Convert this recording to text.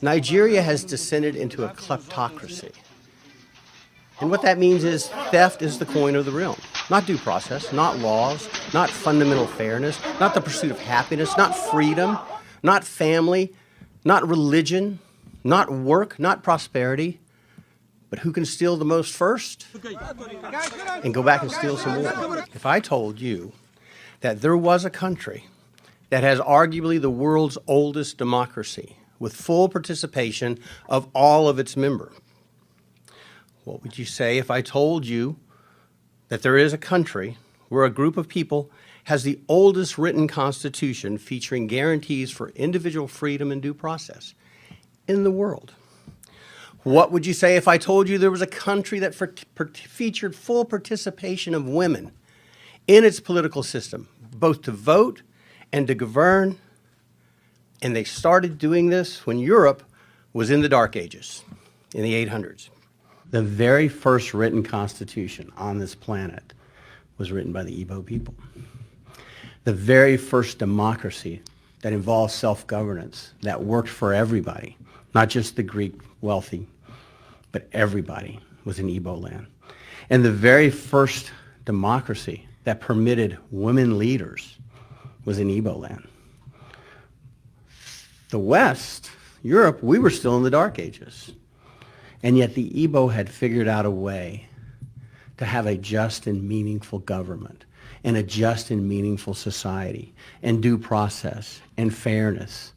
Nigeria has descended into a kleptocracy. And what that means is theft is the coin of the realm. Not due process, not laws, not fundamental fairness, not the pursuit of happiness, not freedom, not family, not religion, not work, not prosperity. But who can steal the most first? And go back and steal some more. If I told you that there was a country that has arguably the world's oldest democracy with full participation of all of its members, what would you say if I told you that there is a country where a group of people has the oldest written constitution featuring guarantees for individual freedom and due process in the world? What would you say if I told you there was a country that featured full participation of women in its political system, both to vote and to govern? And they started doing this when Europe was in the Dark Ages, in the 800s. The very first written constitution on this planet was written by the Igbo people. The very first democracy that involved self-governance, that worked for everybody, not just the Greek wealthy, but everybody, was in Igbo land. And the very first democracy that permitted women leaders was in Igbo land. The West, Europe, we were still in the Dark Ages. And yet the Igbo had figured out a way to have a just and meaningful government and a just and meaningful society and due process and fairness